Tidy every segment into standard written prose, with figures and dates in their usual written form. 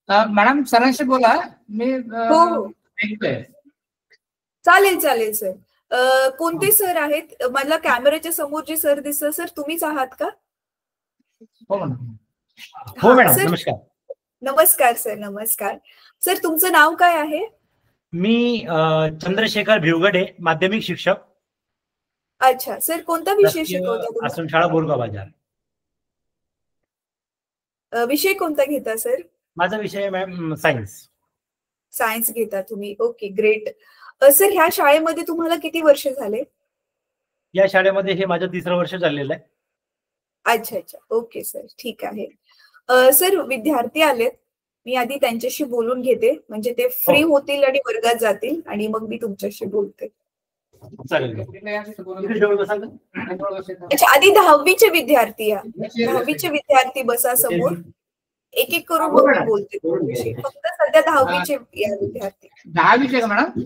Madam सरांशी बोला, मी हो ऐकतोय. चालेल चालेल सर. कोणते सर आहेत? मला कॅमेऱ्याच्या समोर जे सर दिसतात सर तुम्हीच आहात का? हो मॅडम. हो मॅडम, सर नमस्कार. नमस्कार सर. नमस्कार सर. तुमचं नाव काय आहे? मी चंद्रशेखर भिवगडे, माध्यमिक शिक्षक. अच्छा सर, कोणता विषय शिकवता तुम्ही? आश्रमशाळा बोरगाव बाजार. विषय कोणता घेता सर? माझा विषय मॅम सायन्स. सायन्स घेता तुम्ही. Okay great. सर ह्या शाळेमध्ये तुम्हाला किती वर्ष झाले? या शाळेमध्ये हे माझं 3रं वर्ष चाललेलं आहे. अच्छा अच्छा, ओके सर, ठीक आहे. सर विद्यार्थी आलेत, मी आधी त्यांच्याशी बोलून घेते, म्हणजे ते फ्री होतील आणि वर्गात जातील आणि मग मी तुमच्याशी बोलते. चालेल. अच्छा, आधी 10वीचे विद्यार्थी या. 10वीचे विद्यार्थी बसा समोर, एक एक करून मग मी बोलते तुमच्याशी. फक्त सध्या 10वीचे या विद्यार्थी. 10वीचे का मॅडम?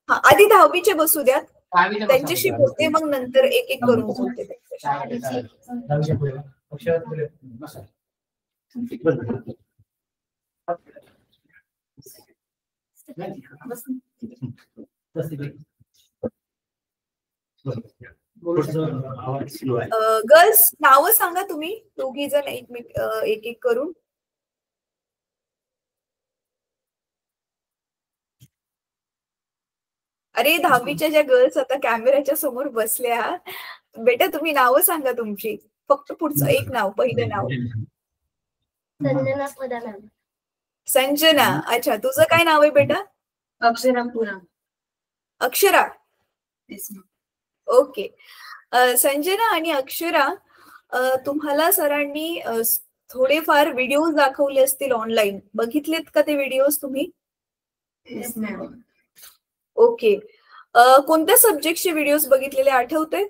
हा, आधी 10वीचे बसू द्या, त्यांच्याशी बोलते, मग नंतर एक एक करून बोलते. गर्ल्स नाव सांगा तुम्ही दोघी जण एक एक करून. अरे 10वीच्या ज्या गर्ल्स आता कॅमेऱ्याच्या समोर बसल्या, बेटा तुम्ही नावं सांगा तुमची. फक्त पुढचं एक नाव, पहिलं नाव. संजना पदाना. संजना. अच्छा, तुझं काय नाव आहे बेटा? अक्षरा पुरा. अक्षरा. ओके. संजना आणि अक्षरा, तुम्हाला सरांनी थोडेफार व्हिडिओज दाखवले असतील ऑनलाईन, बघितलेत का ते व्हिडिओज तुम्ही? ओके. कोणत्या सब्जेक्टचे व्हिडिओज बघितलेले आठवते?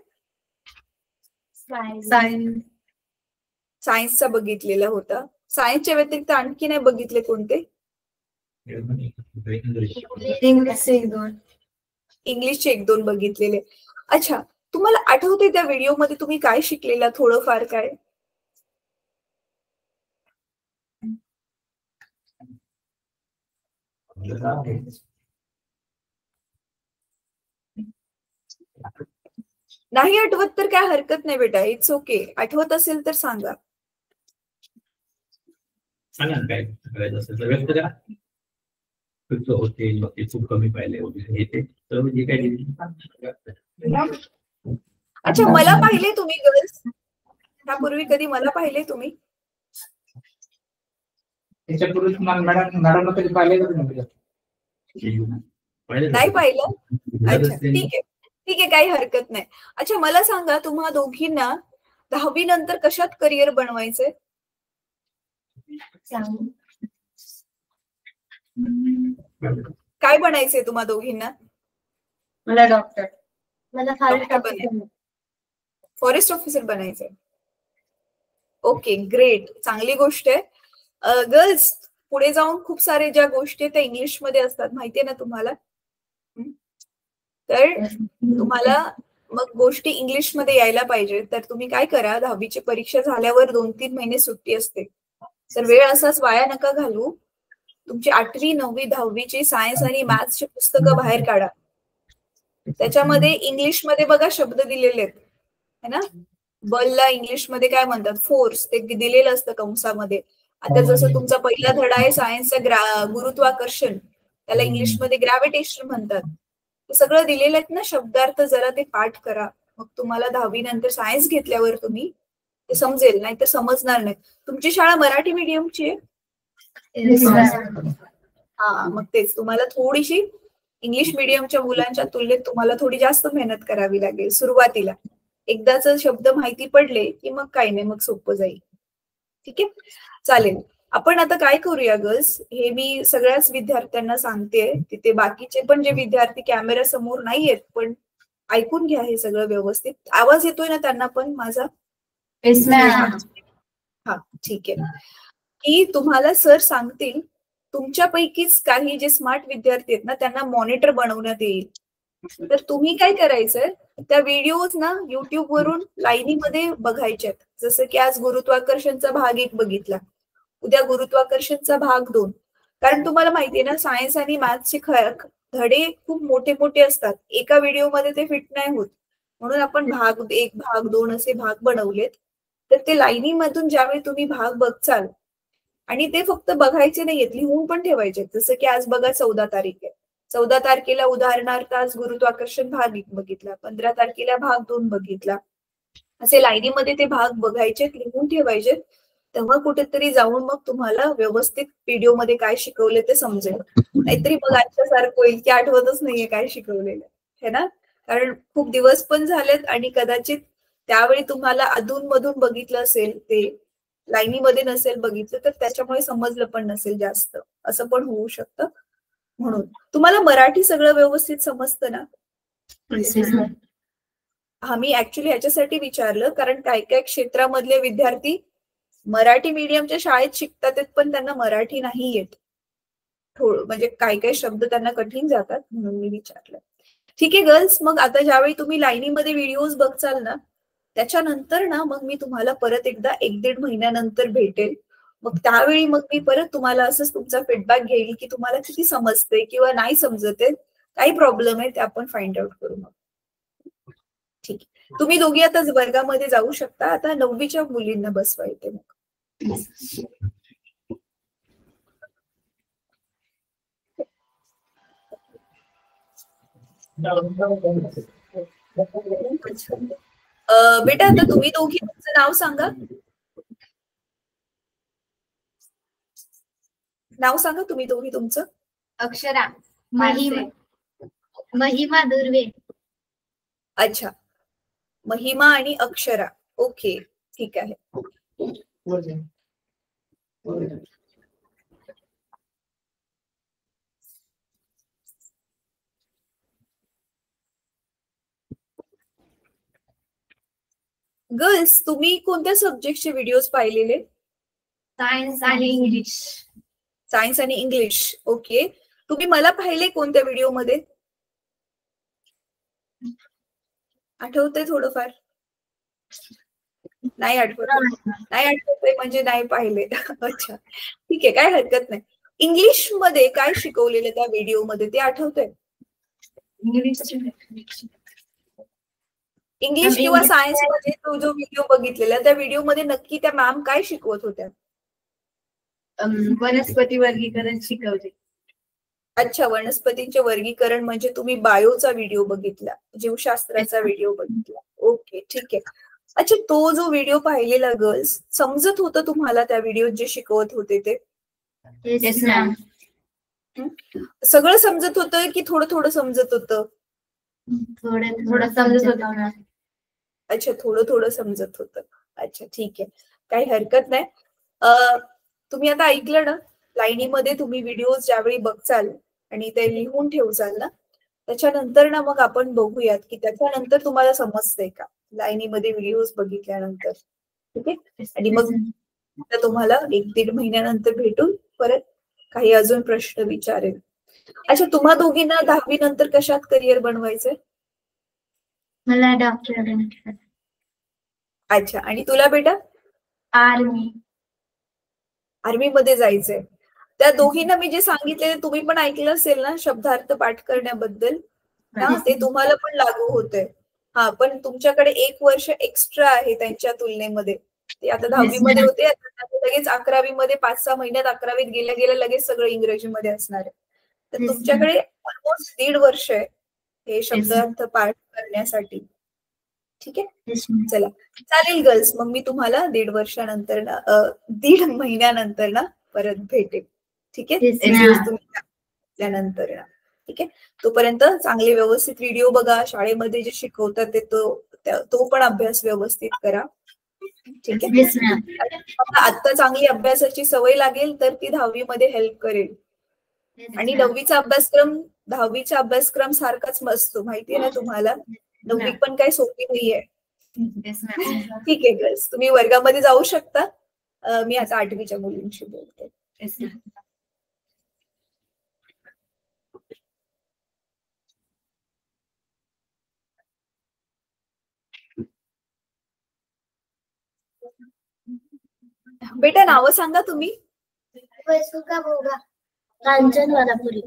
सायन्सचा बघितलेला होता. सायन्सच्या व्यतिरिक्त आणखी नाही बघितले कोणते? इंग्लिशचे 1-2 बघितलेले. अच्छा, तुम्हाला आठवते त्या व्हिडिओ मध्ये तुम्ही काय शिकलेला? थोडंफार काय? नाही आठवत तर काय हरकत नाही बेटा, इट्स ओके. आठवत असेल तर सांगा. काय करायचं असेल तर व्यक्त करा. होते खूप कमी पाहिले वगैरे ते तर जे काही. अच्छा, मला पाहिले तुम्ही गर्ल्स त्यापूर्वी? कधी मला पाहिले तुम्ही? त्याच्यापूर्वी मॅडम कधी पाहिले का तुम्ही? नाही पाहिलं. अच्छा, ठीक आहे ठीक आहे, काही हरकत नाही. अच्छा, मला सांगा, तुम्हा दोघींना 10वी नंतर कशात करिअर बनवायचंय? काय बनायचंय तुम्हा दोघींना? मला डॉक्टर. मला फॉरेस्ट ऑफिसर बनायचंय. ओके ग्रेट, चांगली गोष्ट आहे. गर्ल्स, पुढे जाऊन खूप सारे ज्या गोष्टी त्या इंग्लिश मध्ये असतात, माहितीये ना तुम्हाला? तर तुम्हाला मग गोष्टी इंग्लिश मध्ये यायला पाहिजे. तर तुम्ही काय करा, 10वीची परीक्षा झाल्यावर 2-3 महिने सुट्टी असते, तर वेळ असाच वाया नका घालू. तुमची 8वी 9वी 10वीची सायन्स आणि मॅथ्सची पुस्तकं बाहेर काढा. त्याच्यामध्ये इंग्लिश मध्ये बघा शब्द दिलेले आहेत, है ना? बलला इंग्लिश मध्ये काय म्हणतात? फोर्स. ते दिलेलं असतं कंसामध्ये. आता जसं तुमचा पहिला धडा आहे सायन्सचा गुरुत्वाकर्षण, त्याला इंग्लिश मध्ये ग्रॅव्हिटेशन म्हणतात. ते सगळं दिलेलं आहेत ना शब्दार्थ, जरा ते पाठ करा. मग तुम्हाला 10वी नंतर सायन्स घेतल्यावर तुम्ही ते समजेल, नाही तर समजणार नाही. तुमची शाळा मराठी मीडियमची आहे? हा, मग तेच तुम्हाला थोडीशी इंग्लिश मीडियमच्या मुलांच्या तुलनेत तुम्हाला थोडी जास्त मेहनत करावी लागेल सुरुवातीला. एकदाच शब्द माहिती पडले की मग काही नाही, मग सोपं जाईल. ठीक आहे, चालेल. आपण आता काय करूया गर्ल्स, हे मी सगळ्याच विद्यार्थ्यांना सांगते, तिथे बाकीचे पण जे विद्यार्थी कॅमेरा समोर नाहीयेत पण ऐकून घ्या हे सगळं व्यवस्थित. आवाज येतोय ना त्यांना पण माझा? हा, ठीक आहे. की तुम्हाला सर सांगतील, तुमच्यापैकीच काही जे स्मार्ट विद्यार्थी आहेत ना त्यांना मॉनिटर बनवण्यात येईल. तर तुम्ही काय करायचंय, त्या व्हिडिओज ना युट्यूब वरून लाईनीमध्ये बघायच्यात. जसं की आज गुरुत्वाकर्षणचा भाग 1 बघितला, उद्या गुरुत्वाकर्षणचा भाग 2. कारण तुम्हाला माहितीये ना, सायन्स आणि मॅथ्सचे धडे खूप मोठे मोठे असतात. एका व्हिडिओमध्ये ते फिट नाही होत, म्हणून आपण भाग 1 भाग 2 असे भाग बनवलेत. तर ते लाईनीमधून ज्यावेळी तुम्ही भाग बघचाल, आणि ते फक्त बघायचे नाहीयेत, लिहून पण ठेवायचे. जसं की आज बघा 14 तारीख आहे, 14 तारखेला उदाहरणार्थ आज गुरुत्वाकर्षण भाग 1 बघितला, 15 तारखेला भाग 2 बघितला. असे लाईनीमध्ये ते भाग बघायचे, लिहून ठेवायचे. तेव्हा कुठेतरी जाऊन मग तुम्हाला व्यवस्थित व्हिडिओमध्ये काय शिकवले ते समजेल. नाहीतरी मग आजच्यासारखं होईल की आठवतच नाहीये काय शिकवलेलं है ना. कारण खूप दिवस पण झालेत आणि कदाचित त्यावेळी तुम्हाला अधूनमधून बघितलं असेल, ते लाईनीमध्ये नसेल बघितलं, तर त्याच्यामुळे समजलं पण नसेल जास्त, असं पण होऊ शकतं. म्हणून तुम्हाला मराठी सगळं व्यवस्थित समजतं ना? मी ऍक्च्युली ह्याच्यासाठी विचारलं, कारण काही काही क्षेत्रामधले विद्यार्थी मराठी मीडियमच्या शाळेत शिकतात, पण त्यांना मराठी नाही येत. म्हणजे काही काही शब्द त्यांना कठीण जातात, म्हणून मी विचारलं. ठीक आहे गर्ल्स, मग आता ज्यावेळी तुम्ही लाईनीमध्ये व्हिडिओज बघचाल ना, त्याच्यानंतर ना मग मी तुम्हाला परत एकदा 1-1.5 महिन्यानंतर भेटेल. मग त्यावेळी मग मी परत तुम्हाला असंच तुमचा फीडबॅक घेईल की तुम्हाला किती समजते किंवा नाही समजत आहे, काही प्रॉब्लेम आहे ते आपण फाइंड आउट करू. मग ठीक आहे, तुम्ही दोघी आता वर्गामध्ये जाऊ शकता. आता 9वीच्या मुलींना बसवायचे. मग बेटा, आता तुम्ही दोघी तुमचं नाव सांगा. नाव सांगा तुम्ही दोघी तुमचं. अक्षरा, महिमा दुर्वे. अच्छा, महिमा आणि अक्षरा. ओके, ठीक आहे. गर्ल्स, तुम्ही कोणत्या सब्जेक्टचे व्हिडिओज पाहिलेले? सायन्स आणि इंग्लिश. सायन्स आणि इंग्लिश. ओके, तुम्ही मला पाहिले कोणत्या व्हिडिओमध्ये? आठवतंय थोडंफार? नाही आठवत. नाही आठवतंय म्हणजे नाही पाहिले. अच्छा, ठीक आहे, काय हरकत नाही. इंग्लिश मध्ये काय शिकवलेलं त्या व्हिडिओमध्ये ते आठवतंय? इंग्लिश किंवा सायन्स मध्ये तो जो व्हिडिओ बघितलेला, त्या व्हिडिओमध्ये नक्की त्या मॅम काय शिकवत होत्या? वनस्पती वर्गीकरण शिकवले. अच्छा, वनस्पतींचे वर्गीकरण म्हणजे तुम्ही बायोचा व्हिडिओ बघितला, जीवशास्त्राचा व्हिडिओ बघितला. ओके, ठीक आहे. अच्छा, तो जो व्हिडिओ पाहिलेला गर्ल्स, समजत होतं तुम्हाला त्या व्हिडिओत जे शिकवत होते ते? सगळं समजत होतं की थोडं थोडं समजत होतं? थोडं समजत होतं. अच्छा, थोडं थोडं समजत होतं. अच्छा, ठीक आहे, काही हरकत नाही. तुम्ही आता ऐकलं ना, लाईनीमध्ये तुम्ही व्हिडिओज ज्यावेळी बघचाल आणि ते लिहून ठेवचाल ना, त्याच्यानंतर ना मग आपण बघूयात की त्याच्यानंतर तुम्हाला समजतंय का लाईनीमध्ये व्हिडिओज बघितल्यानंतर. ठीक आहे, आणि मग तुम्हाला 1-1.5 महिन्यानंतर भेटून परत काही अजून प्रश्न विचारेल. अच्छा, तुम्हा दोघींना 10वी नंतर कशात करिअर बनवायचंय? मला डॉक्टर बनायचं. अच्छा, आणि तुला बेटा? आर्मी. आर्मीमध्ये जायचंय. त्या दोघींना मी जे सांगितले तुम्ही पण ऐकलं असेल ना, शब्दार्थ पाठ करण्याबद्दल ना, ते तुम्हाला पण लागू होतंय. हा, पण तुमच्याकडे 1 वर्ष एक्स्ट्रा आहे त्यांच्या तुलनेमध्ये. ते आता 10वी मध्ये होते, आता लगेच 11वी मध्ये 5-6 महिन्यात 11वीत गेल्या गेल्या लगेच सगळं इंग्रजीमध्ये असणार आहे. तर तुमच्याकडे ऑलमोस्ट 1.5 वर्ष आहे हे शब्दार्थ पाठ करण्यासाठी. ठीक आहे, चला चालेल गर्ल्स, मग मी तुम्हाला 1.5 वर्षानंतर ना 1.5 महिन्यानंतर ना परत भेटेल. ठीक आहे, त्यानंतर ना. ठीक आहे, तोपर्यंत चांगले व्यवस्थित व्हिडिओ बघा. शाळेमध्ये जे शिकवतात ते तो पण अभ्यास व्यवस्थित करा. ठीक आहे, आता चांगली अभ्यासाची सवय लागेल तर ती 10वी मध्ये हेल्प करेल. आणि 10वीचा अभ्यासक्रम सारखाच असतो, माहितीये ना तुम्हाला. 9वी पण काही सोपी नाहीये. ठीक आहे गर्ल्स, तुम्ही वर्गामध्ये जाऊ शकता. मी आता 8वीच्या मुलींशी बोलते. बेटा, नावं सांगा तुम्ही. वसुका भोगा कांचन वालापुरी.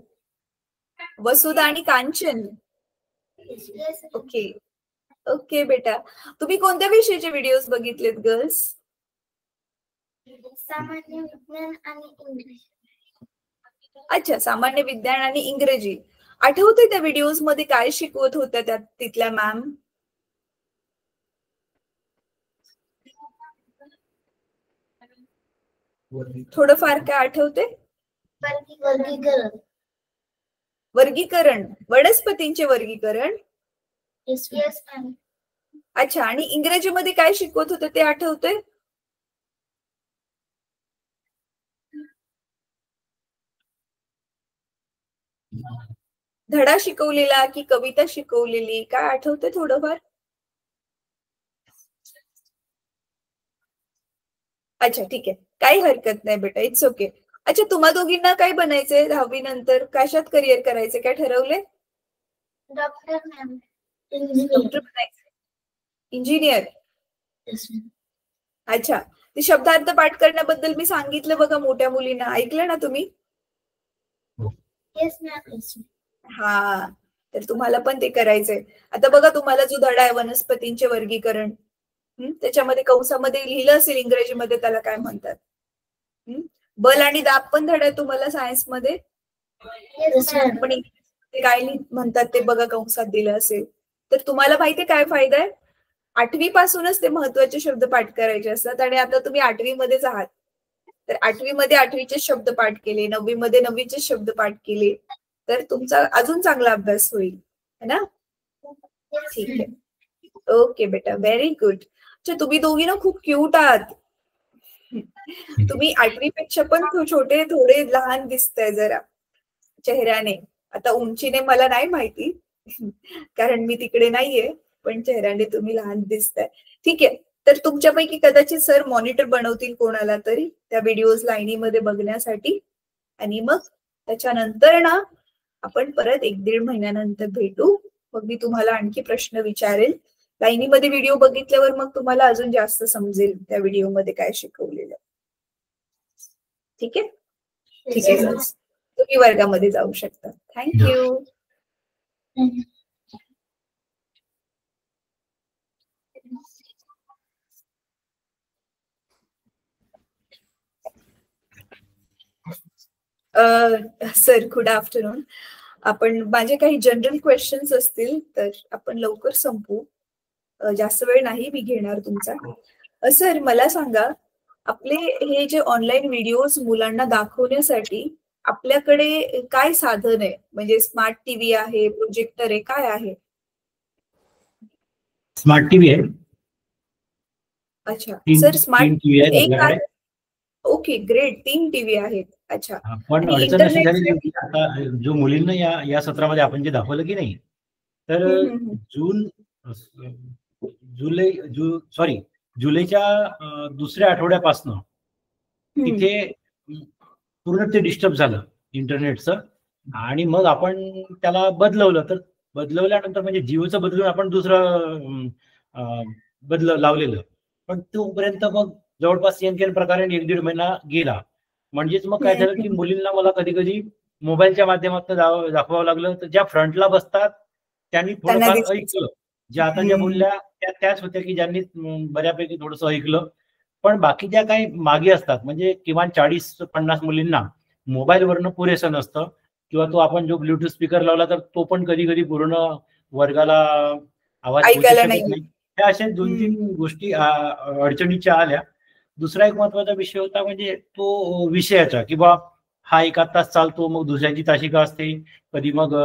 वसुधा आणि कांचन. ओके ओके बेटा, तुम्ही कोणत्या विषयाचे व्हिडिओज बघितलेत गर्ल्स? सामान्य विज्ञान आणि इंग्लिश. अच्छा, सामान्य विज्ञान आणि इंग्रजी. आठवते त्या व्हिडिओज मध्ये काय शिकवत होत्या त्या तिथल्या मॅम? थोडंफार काय आठवते? वर्गीकरण. वर्गीकरण, वनस्पतींचे वर्गीकरण. SVS आणि अच्छा, आणि इंग्रजीमध्ये काय शिकवत होते ते आठवते? धडा शिकवलेला की कविता शिकवलेली, काय आठवते थोडंफार? अच्छा ठीक आहे, काही हरकत नाही बेटा, इट्स ओके. अच्छा, तुम्हा दोघींना काय बनायचंय 10वी नंतर? कशात करिअर करायचे, काय ठरवले? Doctor ma'am. डॉक्टर बनायचं, इंजिनियर. अच्छा, ते शब्दार्थ पाठ करण्याबद्दल मी सांगितलं बघा मोठ्या मुलींना, ऐकलं ना तुम्ही? Yes ma'am. हा, तर तुम्हाला पण ते करायचंय. आता बघा तुम्हाला जो धडा आहे वनस्पतींचे वर्गीकरण, त्याच्यामध्ये कंसामध्ये लिहिलं असेल इंग्रजीमध्ये त्याला काय म्हणतात. बल आणि दाब पण धडा आहे तुम्हाला सायन्स मध्ये, पण काय म्हणतात ते बघा कंसात दिलं असेल. तर तुम्हाला माहितीये काय फायदा आहे? 8वी पासूनच ते महत्वाचे शब्द पाठ करायचे असतात. आणि आता तुम्ही 8वी मध्येच आहात, तर 8वी मध्ये 8वीचे शब्द पाठ केले, 9वी मध्ये 9वीचे शब्द पाठ केले, तर तुमचा अजून चांगला अभ्यास होईल, है ना? ठीक आहे, ओके बेटा, व्हेरी गुड. अच्छा, तुम्ही दोघी ना खूप क्यूट आहात. तुम्ही 8वी पेक्षा पण छोटे, थोडे लहान दिसताय जरा चेहऱ्याने. आता उंचीने मला नाही माहिती कारण मी तिकडे नाहीये, पण चेहऱ्याने तुम्ही लहान दिसताय. ठीक आहे, तर तुमच्यापैकी कदाचित सर मॉनिटर बनवतील कोणाला तरी त्या व्हिडिओज लाईनीमध्ये बघण्यासाठी. आणि मग त्याच्यानंतर ना आपण परत 1-1.5 महिन्यानंतर भेटू. मग मी तुम्हाला आणखी प्रश्न विचारेल. लाईनीमध्ये व्हिडिओ बघितल्यावर मग तुम्हाला अजून जास्त समजेल त्या व्हिडिओमध्ये काय शिकवलेलं. ठीक आहे, ठीक आहे, तुम्ही वर्गामध्ये जाऊ शकता. थँक्यू. Sir good afternoon. आपण माझे काही जनरल क्वेश्चन्स असतील तर आपण लवकर संपू, जास्त वेळ नाही मी घेणार तुमचा. सर मला सांगा, आपले हे जे ऑनलाईन व्हिडिओज मुलांना दाखवण्यासाठी आपल्याकडे काय साधन आहे? म्हणजे स्मार्ट टीव्ही आहे, प्रोजेक्टर आहे, काय आहे? स्मार्ट टीव्ही आहे. अच्छा सर, स्मार्ट टीव्ही आहे आपल्याकडे. ओके ग्रेट, 3 टीव्ही आहेत. अच्छा, पण अडचण अशी झाली की आता जो मुलींना या सत्रामध्ये आपण जे दाखवलं की नाही, तर जुलैच्या दुसऱ्या आठवड्यापासून तिथे पूर्ण ते डिस्टर्ब झालं इंटरनेटचं. आणि मग आपण त्याला बदलवलं, तर बदलवल्यानंतर म्हणजे जिओचं बदलून आपण दुसरं लावलेलं. पण तोपर्यंत मग जवळपास प्रकारे 1-1.5 महिना गेला. म्हणजेच मग काय झालं की मुलींना मला कधी कधी मोबाईलच्या माध्यमातून दाखवावं लागलं. तर ज्या फ्रंटला बसतात त्यांनी थोडंफार ऐकलं, ज्या आता ज्या बोलल्या त्याच होत्या की ज्यांनी बऱ्यापैकी थोडंसं ऐकलं. पण बाकी ज्या काही मागे असतात, म्हणजे किमान 40-50 मुलींना मोबाईलवरनं पुरेसं नसतं, किंवा तो आपण जो ब्लूटूथ स्पीकर लावला तर तो पण कधी कधी पूर्ण वर्गाला आवाज ऐकायला नाही. त्या अशा 2-3 गोष्टी अडचणीच्या आल्या. दुसरा एक महत्वाचा विषय होता म्हणजे तो विषयाचा, की बा हा 1 तास चालतो, मग दुसऱ्याची तासिका असते, कधी मग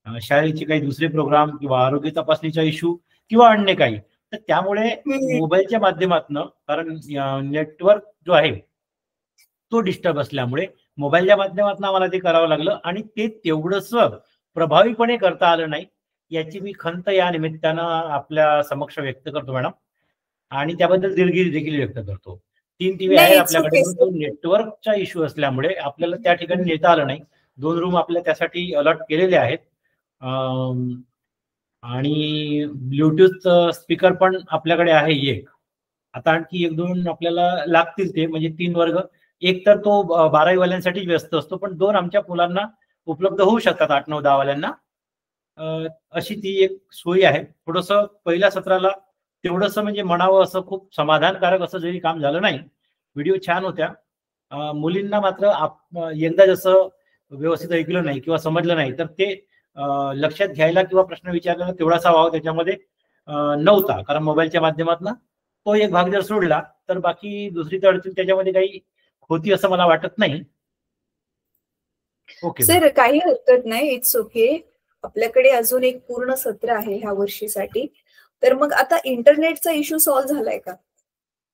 शाळेचे काही दुसरे प्रोग्राम किंवा आरोग्य तपासणीचा इश्यू किंवा अन्य काही. तर त्यामुळे मोबाईलच्या माध्यमातून, कारण नेटवर्क जो आहे तो डिस्टर्ब असल्यामुळे मोबाईलच्या माध्यमातून आम्हाला ते करावं लागलं. आणि ते तेवढंच प्रभावीपणे करता आलं नाही, याची मी खंत या निमित्तानं आपल्या समक्ष व्यक्त करतो मॅडम. आणि त्याबद्दल दिलगिरी देखील व्यक्त करतो. 3 टीव्ही आहेत आपल्याकडे, पण नेटवर्कचा इश्यू असल्यामुळे आपल्याला त्या ठिकाणी नेता आलं नाही. 2 रूम आपल्या त्यासाठी अलॉट केलेले आहेत. आणि ब्लूटूथ स्पीकर पण आपल्याकडे आहे एक. आता आणखी 1-2 आपल्याला लागतील, ते म्हणजे 3 वर्ग एक तर तो 12वी वाल्यांसाठी व्यस्त असतो, पण 2 आमच्या मुलांना उपलब्ध होऊ शकतात 8, 9, 10 वाल्यांना. अशी ती एक सोय आहे. थोडंसं पहिल्या सत्राला तेवढंसं म्हणजे म्हणावं असं खूप समाधानकारक असं जरी काम झालं नाही. व्हिडिओ छान होत्या. मुलींना मात्र यंदा जसं व्यवस्थित ऐकलं नाही किंवा समजलं नाही, तर ते लक्षात घ्यायला किंवा प्रश्न विचारलेला तेवढासा वाव त्याच्यामध्ये नव्हता. कारण मोबाईलच्या माध्यमातून तो एक भाग जर सोडला तर बाकी दुसरी अडचण त्याच्यामध्ये काही होती असं मला वाटत नाही. ओके सर, काही हरकत नाही, इट्स ओके. आपल्याकडे अजून एक पूर्ण सत्र आहे ह्या वर्षीसाठी. तर मग आता इंटरनेटचा इश्यू सॉल्व्ह झालाय का?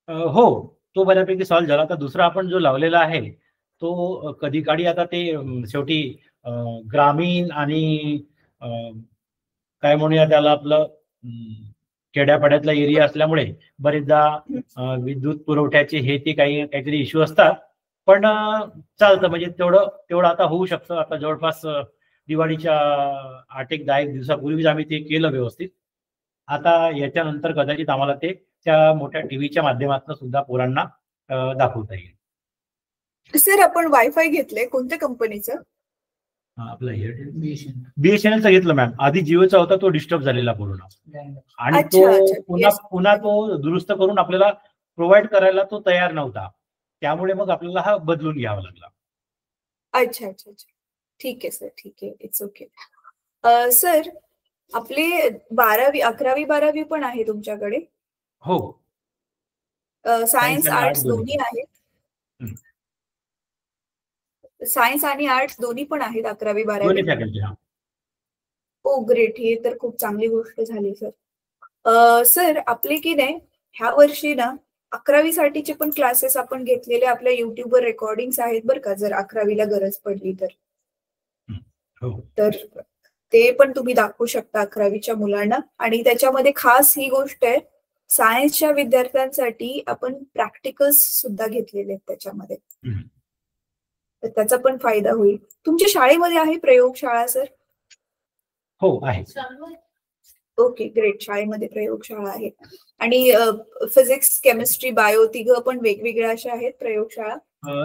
हो, तो बऱ्यापैकी सॉल्व्ह झाला. आता दुसरा आपण जो लावलेला आहे तो कधी काळी आता ते शेवटी ग्रामीण आणि काय म्हणूया त्याला आपलं खेड्यापाड्यातला एरिया असल्यामुळे बरेचदा विद्युत पुरवठ्याचे हे ते काहीतरी इश्यू असतात. पण चालतं, म्हणजे तेवढं आता होऊ शकतं. आता जवळपास दिवाळीच्या 8-10 दिवसापूर्वीच आम्ही ते केलं व्यवस्थित. आता याच्यानंतर कदाचित आम्हाला ते त्या मोठ्या टीव्हीच्या माध्यमातून सुद्धा पोरांना दाखवता येईल. सर, आपण वायफाय घेतलंय कोणत्या कंपनीचं? आपलं एअरटेल BSNLचं घेतलं मॅम. आधी जिओचा होता, तो डिस्टर्ब झालेला पूर्ण, आणि तो पुन्हा तो दुरुस्त करून आपल्याला प्रोव्हाइड करायला तो तयार नव्हता. त्यामुळे मग आपल्याला हा बदलून घ्यावा लागला. अच्छा अच्छा अच्छा, ठीक आहे सर, ठीक आहे, इट्स ओके. सर, आपले 11वी 12वी पण आहे तुमच्याकडे? हो, सायन्स आर्ट्स दोन्ही आहेत? सायन्स आणि आर्ट्स दोन्ही पण आहेत 11वी 12वी? ओ ग्रेट, हे तर खूप चांगली गोष्ट झाली सर. सर, आपले की नाही ह्या वर्षी ना 11वी साठीचे पण क्लासेस आपण घेतलेले आपल्या युट्यूबवर रेकॉर्डिंग्स आहेत बरं का, जर 11वीला गरज पडली तर. तर ते पण तुम्ही दाखवू शकता 11वीच्या मुलांना. आणि त्याच्यामध्ये खास ही गोष्ट आहे, सायन्सच्या विद्यार्थ्यांसाठी आपण प्रॅक्टिकल्स सुद्धा घेतलेले आहेत त्याच्यामध्ये, तर त्याचा पण फायदा होईल. तुमच्या शाळेमध्ये आहे प्रयोगशाळा सर? हो आहे. ओके ग्रेट, शाळेमध्ये प्रयोगशाळा आहे. आणि फिजिक्स, केमिस्ट्री, बायो तिघं पण वेगवेगळ्या अशा आहेत प्रयोगशाळा?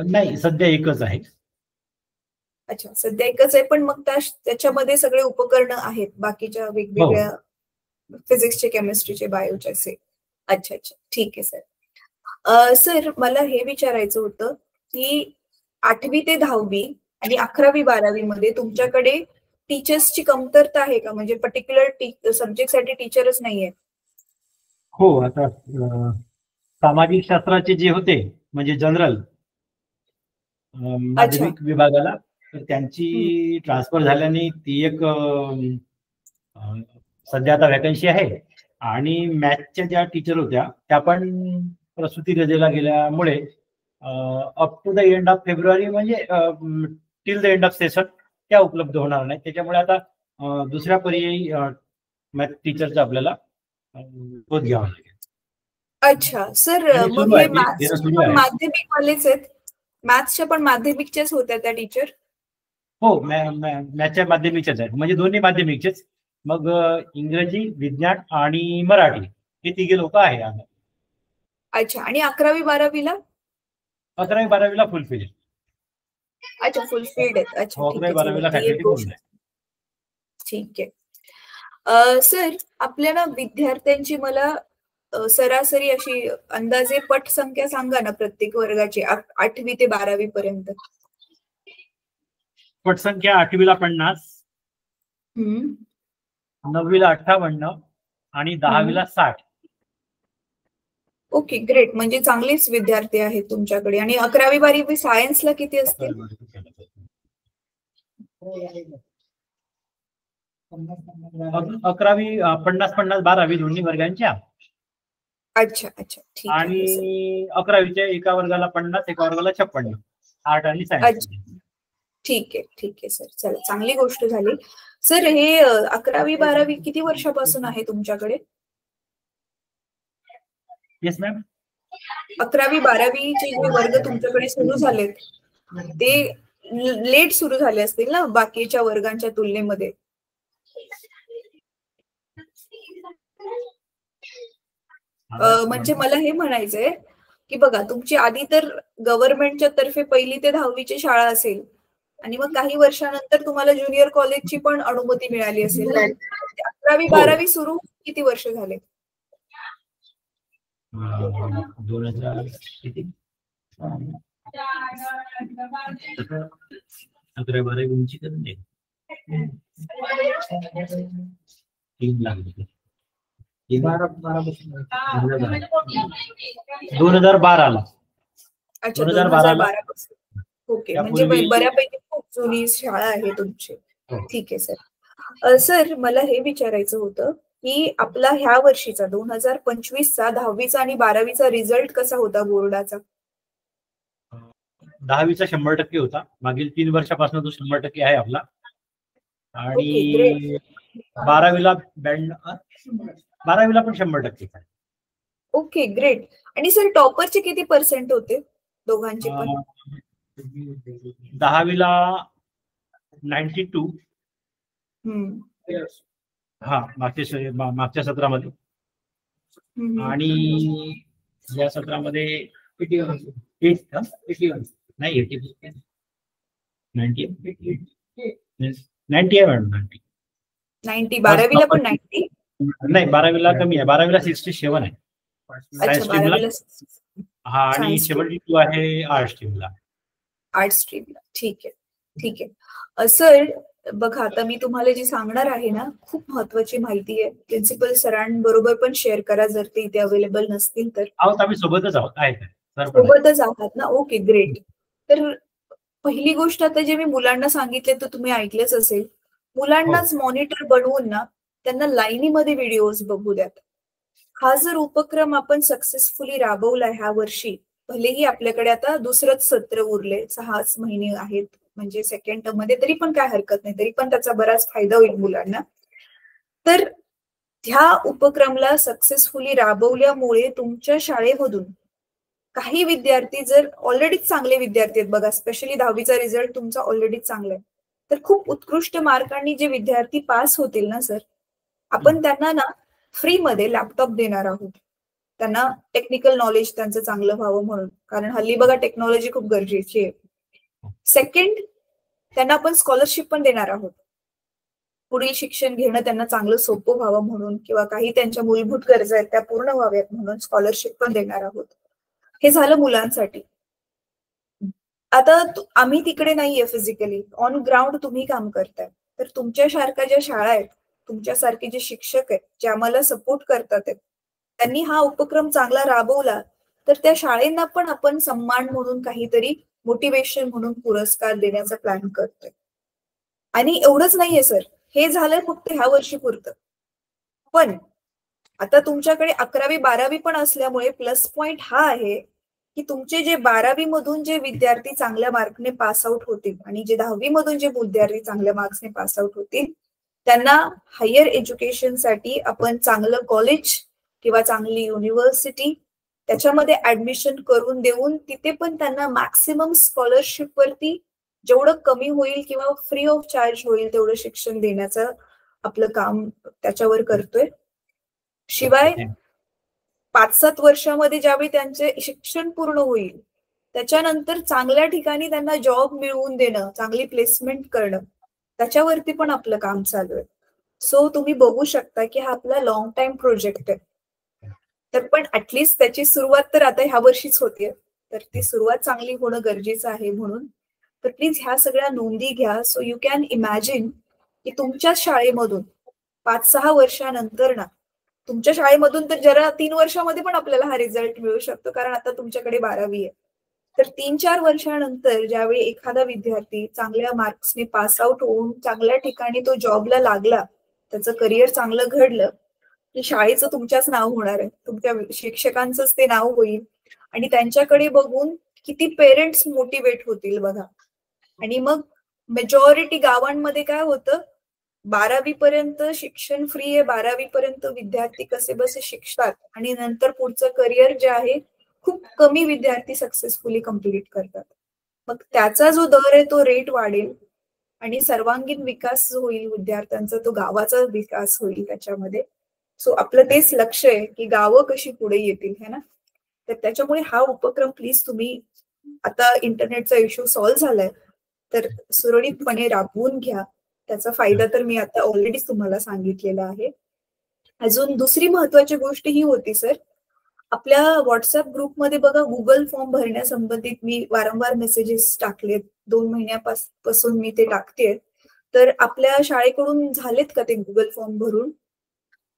नाही, सध्या एकच आहे. अच्छा, सध्या एकच आहे, पण मग त्याच्यामध्ये सगळे उपकरणं आहेत बाकीच्या वेगवेगळ्या फिजिक्सचे, केमिस्ट्रीचे, बायोचे असे? अच्छा अच्छा, ठीक आहे सर. सर, मला हे विचारायचं होतं की 8वी ते 10वी आणि 11वी 12वी मध्ये तुमच्याकडे टीचर्सची कमतरता आहे का? म्हणजे पर्टिक्युलर सब्जेक्टसाठी टीचरच नाहीये? हो, आता सामाजिक शास्त्राचे जे होते म्हणजे जनरल माध्यमिक विभागाला, तर त्यांची ट्रान्सफर झाल्याने ती एक सध्या आता वॅकन्सी आहे. आणि मॅथच्या ज्या टीचर होत्या त्या पण प्रसूती रजेला गेल्यामुळे up to the end of फेब्रुवारी, म्हणजे till the end of session त्या उपलब्ध होणार नाही. त्याच्यामुळे आता दुसऱ्या पर्यायी मॅथ टीचरचा आपल्याला शोध घ्यावा लागेल. अच्छा सर, मग हे माध्यमिक वालेच आहेत? मॅथ्सच्या पण माध्यमिकच्याच होत्या त्या टीचर? हो, मॅथच्या माध्यमिकच्याच आहेत, म्हणजे दोन्ही माध्यमिकचेच. मग इंग्रजी, विज्ञान आणि मराठी हे तिघे लोक आहे. अच्छा, आणि 11वी 12वीला? 11वी 12वीला फुलफिल. अच्छा, फुलफिल्ड आहेत. अच्छा, 11वी 12वीला फॅकल्टी पूर्ण आहे. ठीक आहे. सर, आपल्याला विद्यार्थ्यांची मला सरासरी अशी अंदाजे पटसंख्या सांगा ना प्रत्येक वर्गाची 8वी ते 12वी पर्यंत. पटसंख्या 8वीला 50, 9वीला 58 आणि 10वीला 60. ओके ग्रेट, म्हणजे चांगलेच विद्यार्थी आहेत तुमच्याकडे. आणि 11वी 12वी सायन्सला किती असतील? 11वी 50-50, 12वी दोन्ही वर्गांच्या. अच्छा अच्छा, ठीक आहे. आणि 11वीच्या एका वर्गाला 50, एका वर्गाला 56, आर्ट आणि सायन्स. ठीक आहे ठीक आहे सर, चला चांगली गोष्ट झाली. सर, हे 11वी 12वी किती वर्षापासून आहे तुमच्याकडे? Yes ma'am. 11वी 12वीचे जे वर्ग तुमच्याकडे सुरू झालेत ते लेट सुरू झाले असतील ना बाकीच्या वर्गांच्या तुलनेमध्ये? म्हणजे मला हे म्हणायचंय की बघा तुमची आधी तर गव्हर्नमेंटच्या तर्फे 1ली ते 10वीची शाळा असेल आणि मग काही वर्षानंतर तुम्हाला ज्युनियर कॉलेजची पण अनुमती मिळाली असेल ना. 11वी 12वी सुरू किती वर्ष झाले? 2000 किती 11-12 उंची करून दे 3 लाख 2012 ला. अच्छा 2012 ला. 2012 पासून. ओके, म्हणजे त्यापूर्वी- बऱ्यापैकी खूप जुनी शाळा आहे तुमची. हो. ठीक आहे सर. सर मला हे विचारायचं होतं की आपला ह्या वर्षीचा 2025चा 10वीचा आणि 12वीचा रिझल्ट कसा होता बोर्डाचा? 10वीचा 100% होता. मागील 3 वर्षापासून तो 100% आहे आपला. Okay, आणि 12वीला 12वीला पण 100% आहे. Okay, great. आणि सर टॉपरचे किती पर्सेंट होते दोघांचे पण? 10वीला 92. हम्म. हा मागच्या सत्रामध्ये. हम्म. आणि या सत्रामध्ये 81 नाही 90 आहे मॅडम. 90. 12वीला पण 90? नाही 12वीला कमी आहे. 12वीला 67 आहे अच्छा, सायन्स स्ट्रीमला. 12वीला हा आणि Science stream. 72 आहे आर्ट स्ट्रीमला. आर्ट स्ट्रीमला. ठीक आहे, ठीक आहे. सर बघा आता मी तुम्हाला जी सांगणार आहे ना खूप महत्वाची माहिती आहे. प्रिन्सिपल सरांबरोबर पण शेअर करा जर ते इथे अवेलेबल नसतील तर. आहोत आम्ही सोबतच आहोत. आहे सर पण आहे. सोबतच आहात ना? Okay, great. तर पहिली गोष्ट आता जे मी मुलांना सांगितले तर तुम्ही ऐकलेच असेल. मुलांनाच मॉनिटर बनवून ना त्यांना लाईनीमध्ये व्हिडिओज बघू द्यात. हा जर उपक्रम आपण सक्सेसफुली राबवला ह्या वर्षी, भलेही आपल्याकडे आता दुसरंच सत्र उरले, 6 महिने आहेत म्हणजे सेकंड टर्म मध्ये, तरी पण काय हरकत नाही, तरी पण त्याचा बराच फायदा होईल मुलांना. तर ह्या उपक्रमला सक्सेसफुली राबवल्यामुळे तुमच्या शाळेमधून काही विद्यार्थी जर ऑलरेडीच चांगले विद्यार्थी आहेत, बघा स्पेशली 10वीचा रिझल्ट तुमचा ऑलरेडीच चांगला आहे, तर खूप उत्कृष्ट मार्कांनी जे विद्यार्थी पास होतील ना सर, आपण त्यांना ना फ्रीमध्ये लॅपटॉप देणार आहोत. त्यांना टेक्निकल नॉलेज त्यांचं चांगलं व्हावं म्हणून, कारण हल्ली बघा टेक्नॉलॉजी खूप गरजेची आहे. सेकंड, त्यांना आपण स्कॉलरशिप पण देणार आहोत. पुढील शिक्षण घेणं त्यांना चांगलं सोपं व्हावं म्हणून, किंवा काही त्यांच्या मूलभूत गरजा आहेत त्या पूर्ण व्हाव्यात म्हणून स्कॉलरशिप पण देणार आहोत. हे झालं मुलांसाठी. आता आम्ही तिकडे नाहीये फिजिकली, ऑन ग्राउंड तुम्ही काम करताय, तर तुमच्यासारख्या ज्या शाळा आहेत, तुमच्यासारखे जे शिक्षक आहेत जे आम्हाला सपोर्ट करतात आहेत, त्यांनी हा उपक्रम चांगला राबवला तर त्या शाळेंना पण आपण सन्मान म्हणून काहीतरी मोटिवेशन म्हणून पुरस्कार देण्याचा प्लॅन करतोय. आणि एवढंच नाहीये सर, हे झालंय फक्त ह्या वर्षी पुरतं. पण आता तुमच्याकडे 11वी 12वी पण असल्यामुळे प्लस पॉइंट हा आहे की तुमचे जे 12वी मधून जे विद्यार्थी चांगल्या मार्कने पास आउट होतील आणि जे 10वी मधून जे विद्यार्थी चांगल्या मार्क्सने पास आउट होतील त्यांना हायर एज्युकेशनसाठी आपण चांगलं कॉलेज किंवा चांगली युनिव्हर्सिटी त्याच्यामध्ये ऍडमिशन करून देऊन तिथे पण त्यांना मॅक्सिमम स्कॉलरशिप वरती जेवढं कमी होईल किंवा फ्री ऑफ चार्ज होईल तेवढं शिक्षण देण्याचं आपलं काम त्याच्यावर करतोय. शिवाय 5-7 वर्षामध्ये ज्यावेळी त्यांचे शिक्षण पूर्ण होईल त्याच्यानंतर चांगल्या ठिकाणी त्यांना जॉब मिळवून देणं, चांगली प्लेसमेंट करणं, त्याच्यावरती पण आपलं काम चालू आहे. सो तुम्ही बघू शकता की हा आपला लॉंग टाइम प्रोजेक्ट आहे. तर पण ऍटलिस्ट त्याची सुरुवात तर आता ह्या वर्षीच होतीये, तर ती सुरुवात चांगली होणं गरजेचं आहे. म्हणून तर प्लीज ह्या सगळ्या नोंदी घ्या. सो यू कॅन इमॅजिन की तुमच्या शाळेमधून 5-6 वर्षानंतर ना, तुमच्या शाळेमधून तर जरा 3 वर्षामध्ये पण आपल्याला हा रिझल्ट मिळू शकतो, कारण आता तुमच्याकडे 12वी आहे. तर 3-4 वर्षानंतर ज्यावेळी एखादा विद्यार्थी चांगल्या मार्क्सने पास आउट होऊन चांगल्या ठिकाणी तो जॉबला लागला, त्याचं करिअर चांगलं घडलं, की शाळेचं तुमच्याच नाव होणार आहे, तुमच्या शिक्षकांचंच ते नाव होईल. आणि त्यांच्याकडे बघून किती पेरेंट्स मोटिवेट होतील बघा. आणि मग मेजॉरिटी गावांमध्ये काय होतं, 12वी पर्यंत शिक्षण फ्री आहे, 12वी पर्यंत विद्यार्थी कसे बसे शिकतात आणि नंतर पुढचं करिअर जे आहे खूप कमी विद्यार्थी सक्सेसफुली कंप्लीट करतात. मग त्याचा जो दर आहे तो रेट वाढेल आणि सर्वांगीण विकास जो होईल विद्यार्थ्यांचा, तो गावाचा विकास होईल त्याच्यामध्ये. सो आपलं तेच लक्ष आहे की गावं कशी पुढे येतील, है ना. तर त्याच्यामुळे हा उपक्रम प्लीज तुम्ही, आता इंटरनेटचा इश्यू सॉल्व्ह झालाय तर सुरळीतपणे राबवून घ्या. त्याचा फायदा तर मी आता ऑलरेडी तुम्हाला सांगितलेला आहे. अजून दुसरी महत्वाची गोष्ट ही होती सर, आपल्या व्हॉट्सअप ग्रुपमध्ये बघा गुगल फॉर्म भरण्यासंबंधित मी वारंवार मेसेजेस टाकलेत, 2 महिन्यापासून मी ते टाकते. तर आपल्या शाळेकडून झालेत का ते गुगल फॉर्म भरून?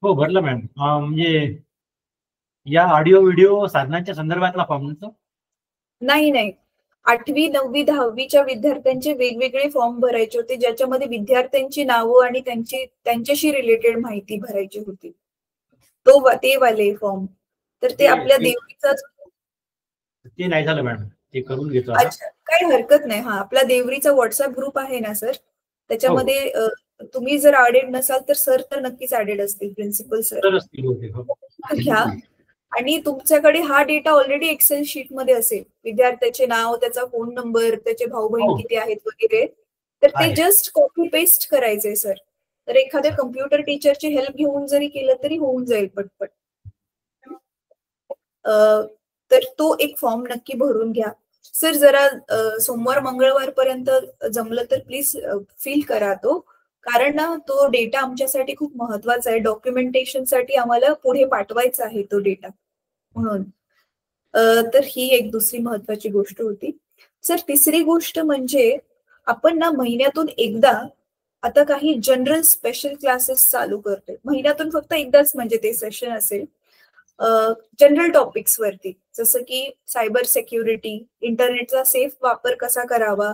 हो भरलं मॅम. म्हणजे या ऑडिओ व्हिडिओ साधनांच्या संदर्भातला फॉर्म? नाही, 8वी 9वी 10वीच्या विद्यार्थ्यांचे वेगवेगळे फॉर्म भरायचे होते, ज्याच्यामध्ये विद्यार्थ्यांची नावं आणि त्यांच्याशी रिलेटेड माहिती भरायची होती. ते वाले फॉर्म. तर ते आपल्या देवरीचा, ते नाही झालं मॅडम, ते करून घेतो आता. अच्छा काही हरकत नाही. हा आपला देवरीचा व्हॉट्सअप ग्रुप आहे ना सर, त्याच्यामध्ये तुम्ही जर ऍडेड नसाल तर सर तर नक्कीच ऍडेड असतील, प्रिन्सिपल सर घ्या. आणि तुमच्याकडे हा डेटा ऑलरेडी एक्सेल शीट मध्ये असेल, विद्यार्थ्याचे नाव, त्याचा फोन नंबर, त्याचे भाऊ बहीण किती आहेत वगैरे. तर ते जस्ट कॉपी पेस्ट करायचंय सर. तर एखाद्या कम्प्युटर टीचरची हेल्प घेऊन जरी केलं तरी होऊन जाईल पटपट. तर तो एक फॉर्म नक्की भरून घ्या सर. जरा सोमवार मंगळवार पर्यंत जमलं तर प्लीज फिल करा तो, कारण ना तो डेटा आमच्यासाठी खूप महत्वाचा आहे. डॉक्युमेंटेशन साठी आम्हाला पुढे पाठवायचा आहे तो डेटा म्हणून. तर ही एक दुसरी महत्वाची गोष्ट होती सर. तिसरी गोष्ट म्हणजे आपण ना महिन्यातून एकदा आता काही जनरल स्पेशल क्लासेस चालू करतोय. महिन्यातून फक्त एकदाच म्हणजे ते सेशन असेल जनरल टॉपिक्स वरती, जसं की सायबर सिक्युरिटी, इंटरनेटचा सेफ वापर कसा करावा,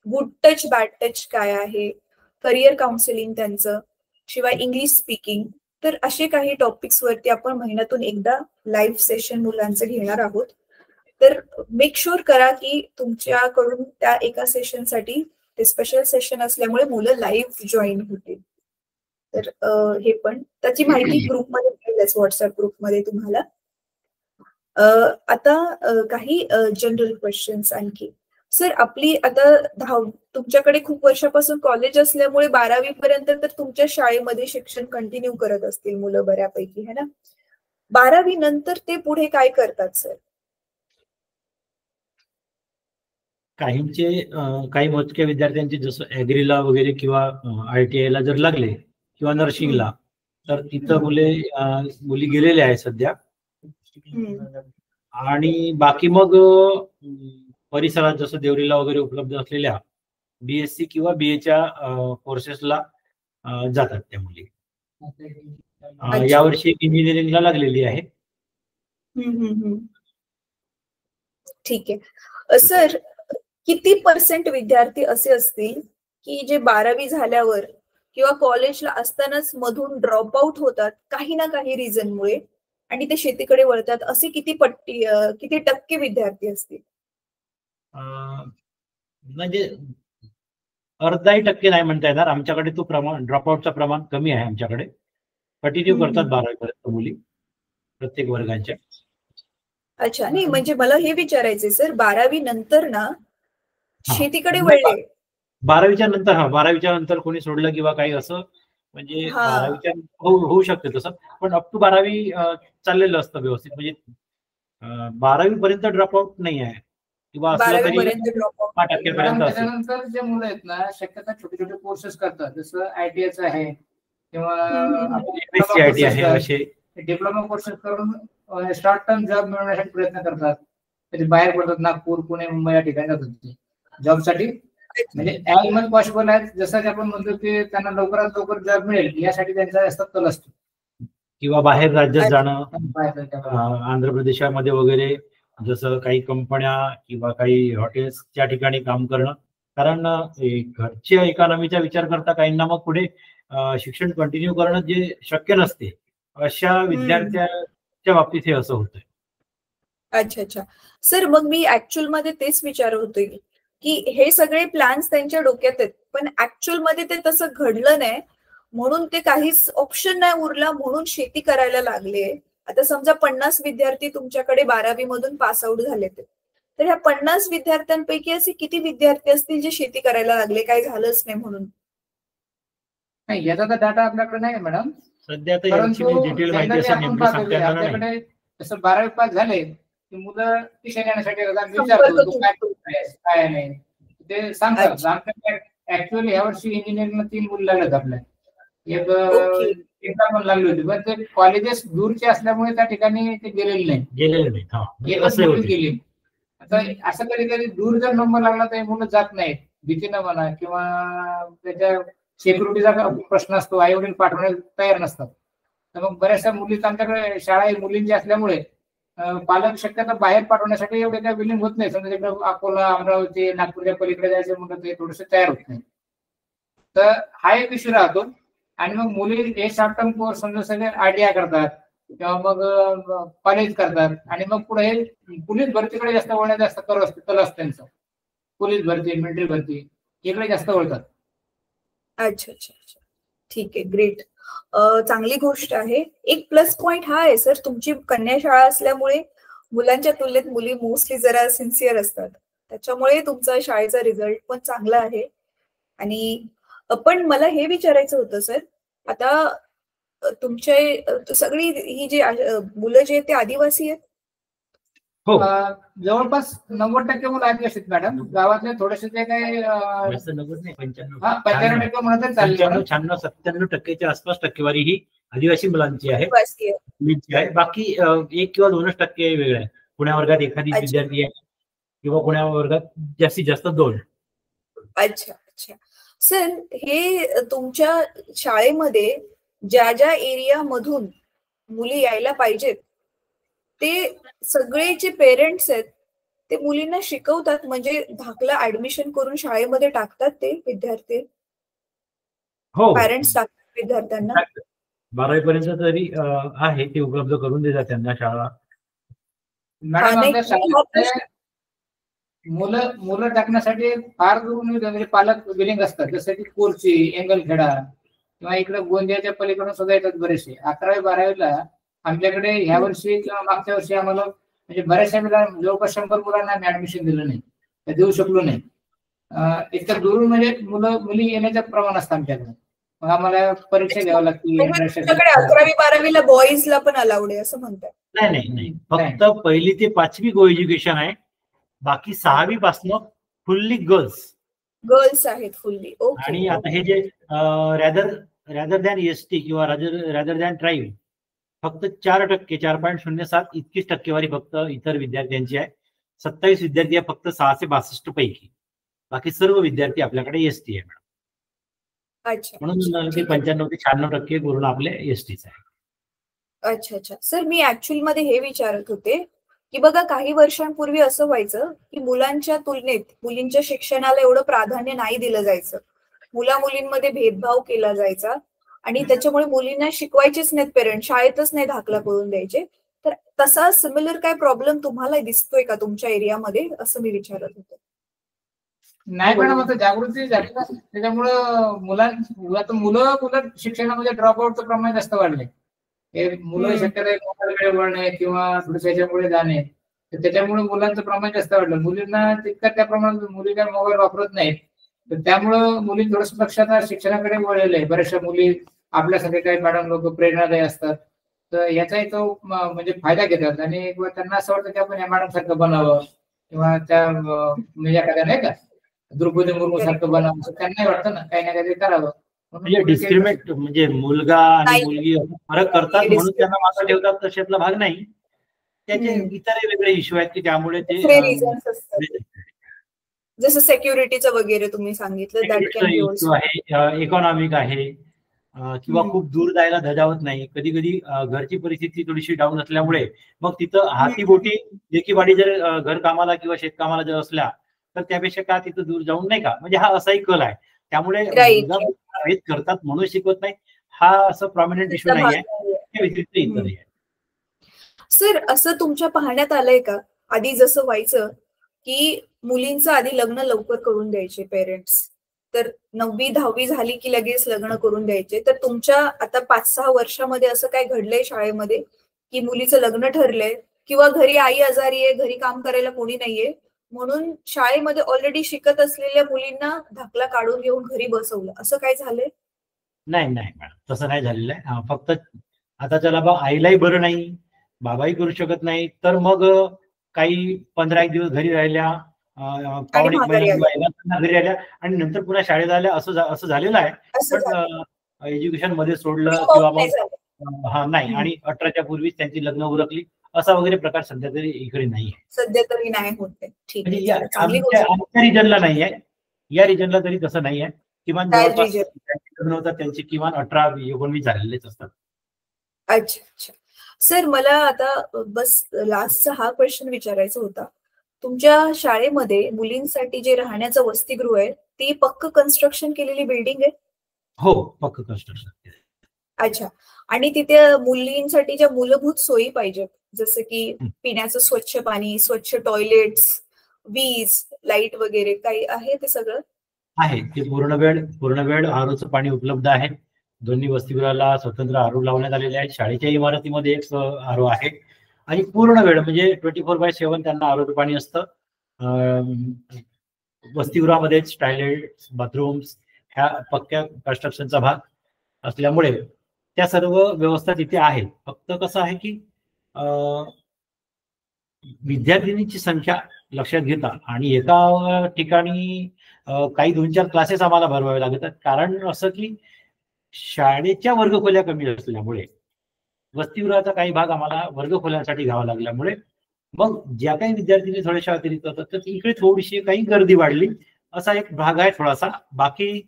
गुड टच बॅड टच काय आहे, करिअर काउन्सिलिंग त्यांचं, शिवाय इंग्लिश स्पीकिंग. तर असे काही टॉपिक्स वरती आपण महिन्यातून एकदा लाईव्ह सेशन मुलांचं घेणार आहोत. तर मेक शुअर करा की तुमच्याकडून त्या एका सेशनसाठी, ते स्पेशल सेशन असल्यामुळे मुलं लाईव्ह जॉईन होतील. तर हे पण त्याची माहिती ग्रुपमध्ये मिळेलच, व्हॉट्सअप ग्रुपमध्ये तुम्हाला. आता काही जनरल क्वेश्चन्स आणखी सर. आपली आता तुमच्याकडे खूप वर्षापासून कॉलेज असल्यामुळे 12वी पर्यंत तर तुमच्या शाळेमध्ये शिक्षण कंटिन्यू करत असतील मुलं बऱ्यापैकी, है ना? 12वी नंतर ते पुढे काय करतात सर? काही मोजक्या विद्यार्थ्यांचे जसं ऍग्रीला वगैरे किंवा ITI ला जर लागले किंवा नर्सिंगला, तर तिथं मुली गेलेल्या आहेत सध्या. आणि बाकी मग परिसरात जसं देवरीला वगैरे उपलब्ध असलेल्या BSc किंवा BA कोर्सेसला जातात त्या मुली. यावर्षी इंजिनिअरिंगला लागलेली आहे. ठीक आहे सर. किती % विद्यार्थी असे असतील की जे 12वी झाल्यावर किंवा कॉलेजला असतानाच मधून ड्रॉप आउट होतात काही ना काही रिझनमुळे आणि ते शेतीकडे वळतात? असे किती टक्के विद्यार्थी असतील? म्हणजे अर्धाही टक्के नाही म्हणता येणार. आमच्याकडे तो ड्रॉपआउटचं प्रमाण कमी आहे. आमच्याकडे कंटिन्यू करतात 12वी पर्यंत मुली प्रत्येक वर्गाच्या. अच्छा, नाही म्हणजे मला हे विचारायचंय सर, 12वी नंतर ना शेतीकडे वळले, 12वीच्या नंतर कोणी सोडलं किंवा काही असं, म्हणजे 12वीच्या होऊ शकते तसं, पण अप टू 12वी चाललेलं असतं व्यवस्थित. म्हणजे 12वी पर्यंत ड्रॉपआउट नाही आहे किंवा असलं तरी 5% त्यानंतर जे मुलं आहेत ना, शक्यता छोटे छोटे कोर्सेस करतात, जसं ITIचं आहे किंवा MSc आहे, असे डिप्लोमा कोर्सेस करून शॉर्ट टर्म जॉब मिळवण्यासाठी प्रयत्न करतात. त्याचे बाहेर पडतात, नागपूर, पुणे, मुंबई या ठिकाणी जातात जॉबसाठी. म्हणजे ऍज मच पॉसिबल आहे, जसं की आपण म्हणतो की त्यांना लवकरात लवकर जॉब मिळेल यासाठी त्यांचा जास्त कल असतो. किंवा बाहेर राज्यात जाणं, आंध्र प्रदेशामध्ये वगैरे जसं काही कंपन्या किंवा काही हॉटेल्सच्या ठिकाणी काम करणं. कारण घरच्या इकॉनॉमीचा विचार करता काहींना मग पुढे शिक्षण कंटिन्यू करणं जे शक्य नसते, अशा विद्यार्थ्यांच्या बाबतीत हे असं होतंय. अच्छा सर, मग मी ऍक्च्युअल मध्ये तेच विचारत होते की हे सगळे प्लॅन्स त्यांच्या डोक्यात आहेत, पण ऍक्च्युअल मध्ये ते तसं घडलं नाही, म्हणून ते काहीच ऑप्शन नाही उरला, म्हणून शेती करायला लागले. आता समजा 50 विद्यार्थी तुमच्याकडे 12वी मधून पास आउट झाले, तर ह्या 50 विद्यार्थ्यांपैकी असे किती विद्यार्थी असतील जे शेती करायला लागले, काही झालंच नाही म्हणून? नाही, याचा तर डाटा आपल्याकडे नाही मॅडम सध्या. तर डिटेल माहिती आपल्याकडे जसं 12वी पास झाले की मुलं ट्युशन येण्यासाठी येतात. मी विचारतो तू काय करतोयस, काय नाही, ते सांगतात. आमच्या ऍक्च्युअली ह्या वर्षी इंजिनिअरिंगला 3 मुलं लागलेत आपल्या. एकदा पण लागली होती, पण ते कॉलेजेस दूरचे असल्यामुळे त्या ठिकाणी ते गेलेले नाही. गेली. आता असं कधी कधी दूर जर नंबर लागला तर मुलं जात नाहीत, भीतीनं म्हणा किंवा त्याच्या सिक्युरिटीचा प्रश्न असतो, आई वडील पाठवण्यास तयार नसतात. तर मग बऱ्याचशा मुली आमच्याकडे शाळा मुलींची असल्यामुळे पालक शक्यता बाहेर पाठवण्यासाठी एवढे काही विलिंग होत नाही. समजा तिकडे अकोला, अमरावती, नागपूरच्या पलीकडे जायचं म्हणलं ते थोडेसे तयार होत नाही. तर हा एक इश्यू राहतो. आणि मग मुली हे शॉर्ट टर्म कोर्स समजा सगळे आयटीआय करतात किंवा मग कॉलेज करतात आणि मग पुढे हे पोलीस भरतीकडे जास्त वळण्यात जास्त कल असतं त्यांचं. पोलीस भरती, मिलिटरी भरती इकडे जास्त वळतात. अच्छा अच्छा अच्छा, ठीक आहे, ग्रेट. चांगली गोष्ट आहे. एक प्लस पॉइंट हा आहे सर, तुमची कन्या शाळा असल्यामुळे मुलांच्या तुलनेत मुली मोस्टली जरा सिन्सिअर असतात, त्याच्यामुळे तुमचा शाळेचा रिझल्ट पण चांगला आहे. आणि पण मला हे विचारायचं होतं सर, आता तुमचे सगळी ही जी मुलं जे आहेत ते आदिवासी आहेत? हो, जवळपास 90% मुलं आदिवासी आहेत मॅडम. गावातले थोडेसे ते काही 95% म्हणत चालले. 96-97% आसपास टक्केवारी ही आदिवासी मुलांची आहे. बाकी 1 किंवा 2% वेगळ्या आहे. पुण्या वर्गात एखादी विद्यार्थी आहे किंवा पुण्या वर्गात जास्तीत जास्त 2. अच्छा अच्छा सर, हे तुमच्या शाळेमध्ये ज्या ज्या एरिया मधून मुली यायला पाहिजेत ते सगळे जे पेरेंट्स आहेत ते मुलींना शिकवतात, म्हणजे धाकला ऍडमिशन करून शाळेमध्ये टाकतात ते विद्यार्थी? हो, पॅरेंट्स टाकतात विद्यार्थ्यांना? 12वी पर्यंत तरी आहे ते उपलब्ध करून देतात त्यांना शाळा. मुलं टाकण्यासाठी फार म्हणजे पालक विलिंग असतात, जसं की कोरची, एंगलखेडा किंवा इकडे गोंदियाच्या पलीकडून सुद्धा येतात बरेचसे. 11वी 12वीला आमच्याकडे ह्या वर्षी किंवा मागच्या वर्षी आम्हाला म्हणजे बऱ्याचशा मुलांना जवळपास 100 मुलांना आम्ही ऍडमिशन दिलं नाही, देऊ शकलो नाही. इतक्या दुरून म्हणजे मुली येण्याचं प्रमाण असतं आमच्याकडे. मग आम्हाला परीक्षा घ्यावं लागते. 11वी 12वीला बॉईजला पण अलाउड आहे असं म्हणतात? नाही, फक्त 1ली ते 5वी को एज्युकेशन आहे. बाकी 6वी पासून फुल्ली गर्ल्स आहेत फुल्ली. आणि आता हे जे रॅदर दॅन एसटी किंवा रॅदर दॅन ट्राईब फक्त 4%, 4.07 इतकीच टक्केवारी फक्त इतर विद्यार्थ्यांची आहे. 27 विद्यार्थी आहे फक्त 662 पैकी. बाकी सर्व विद्यार्थी आपल्याकडे एसटी आहे मॅडम. म्हणून ते 95 ते 96% पूर्ण आपले एसटीच आहे. अच्छा अच्छा सर, मी ऍक्च्युअली मध्ये हे विचारत होते की बघा काही वर्षांपूर्वी असं व्हायचं की मुलांच्या तुलनेत मुलींच्या शिक्षणाला एवढं प्राधान्य नाही दिलं जायचं, मुला मुलींमध्ये भेदभाव केला जायचा आणि त्याच्यामुळे मुलींना शिकवायचेच नाहीत पेरेंट्स, शाळेतच नाही दाखला करून द्यायचे. तर तसा सिमिलर काय प्रॉब्लेम तुम्हाला दिसतोय का तुमच्या एरियामध्ये, असं मी विचारत होते. नाही मॅडम, आता जागृती झाली ना त्याच्यामुळं मुलं शिक्षणामध्ये ड्रॉपआउटचं प्रमाण जास्त वाढलंय. हे मुलं शक्यता मोबाईल वळणे किंवा थोडं जाणे, तर त्याच्यामुळे मुलांचं प्रमाण जास्त वाढलं. मुलींना तितक्या त्या प्रमाणात मुली काय मोबाईल वापरत नाहीत, तर त्यामुळं मुली थोडस लक्षात शिक्षणाकडे वळलेलं आहे. बऱ्याचशा मुली आपल्यासाठी काही मॅडम लोक प्रेरणादायी असतात, तर याचाही तो म्हणजे फायदा घेतात आणि त्यांना असं वाटतं की आपण या मॅडम सारखं बनावं किंवा त्या म्हणजे एखाद्या नाही का द्रौपदी मुर्मू सारखं बनावं, त्यांनाही वाटतं ना काही ना काही करावं. म्हणजे डिस्क्रिमिनेट म्हणजे मुलगा आणि मुलगी फरक करतात म्हणून त्यांना मागं ठेवतात, तशातला भाग नाही. त्याचे इतर वेगळे इश्यू आहेत की त्यामुळे ते जसं सेक्युरिटीचं वगैरे तुम्ही सांगितलं, इश्यू आहे, इकॉनॉमिक आहे किंवा खूप दूर जायला धजावत नाही. कधी कधी घरची परिस्थिती थोडीशी डाऊन असल्यामुळे मग तिथं हातीबोटी लेकीवाडी जर घर कामाला किंवा शेतकामाला जर असल्या तर त्यापेक्षा का तिथं दूर जाऊन नाही का, म्हणजे हा असाही कल आहे. त्यामुळे भेद करतात म्हणून शिकवत नाही, हा असं प्रॉमिनंट इश्यू नाही आहे. सर, असं तुमच्या पाहण्यात आलंय का आधी जसं व्हायचं की मुलींचं आधी लग्न लवकर करून द्यायचे पेरेंट्स, तर 9वी 10वी झाली की लगेच लग्न करून द्यायचे, तर तुमच्या आता 5-6 वर्षामध्ये असं काय घडलंय शाळेमध्ये की मुलीचं लग्न ठरलंय किंवा घरी आई आजारी आहे, घरी काम करायला कोणी नाहीये म्हणून शाळेमध्ये ऑलरेडी शिकत असलेल्या मुलींना धाकला काढून घेऊन घरी बसवलं, असं काय झालंय? नाही मॅडम, तसं नाही झालेलं आहे. फक्त आता त्याला आईलाही बरं नाही, बाबाही करू शकत नाही, तर मग काही 15 एक दिवस घरी राहिल्या, पावणे महिना घरी राहिल्या आणि नंतर पुन्हा शाळेत आल्या, असं झालेलं आहे. पण एज्युकेशन मध्ये सोडलं किंवा मग नाही, आणि 18च्या पूर्वीच त्यांची लग्न उरकली, असा वगैरे प्रकार सध्या तरी इकडे नाही आहे. सध्या तरी नाही होते. म्हणजे आमच्या रिजनला नाही आहे, या रिजनला तरी तसं नाही आहे. किमान लग्न होतात त्यांची किमान 18-19 झालेलेच असतात. अच्छा अच्छा. सर, मला आता बस लास्टचा हा क्वेश्चन विचारायचा होता. तुमच्या शाळेमध्ये मुलींसाठी जे राहण्याचं वसतिगृह आहे ती पक्क कन्स्ट्रक्शन केलेली बिल्डिंग आहे? हो, पक्क कन्स्ट्रक्शन. अच्छा. आणि तिथे मुलींसाठी ज्या मूलभूत सोयी पाहिजेत, जसं की पिण्याचं स्वच्छ पाणी, स्वच्छ टॉयलेट्स, वीज, लाईट वगैरे काही आहे ते सगळं? आहे. ते पूर्ण वेळ आरोचं पाणी उपलब्ध आहे. दोन्ही वसतिगृहाला स्वतंत्र आरो लावण्यात आलेले आहेत. शाळेच्या इमारतीमध्ये एक आरो आहे आणि पूर्ण वेळ म्हणजे 24/7 त्यांना आरोचं पाणी असतं. वसतिगृहामध्येच टॉयलेट्स, बाथरूम्स ह्या पक्क्या कन्स्ट्रक्शनचा भाग असल्यामुळे त्या सर्व व्यवस्था तिथे आहेत. फक्त कसं आहे की विद्यार्थिनींची संख्या लक्षात घेता आणि एका ठिकाणी काही 2-4 क्लासेस आम्हाला भरवावे लागतात. कारण असं की शाळेच्या वर्गखोल्या कमी असल्यामुळे वसतिगृहाचा काही भाग आम्हाला वर्गखोल्यांसाठी घ्यावा लागल्यामुळे मग ज्या काही विद्यार्थ्यांनी थोड्याशा अतिरिक्त होतात तर इकडे थोडीशी काही गर्दी वाढली, असा एक भाग आहे थोडासा. बाकी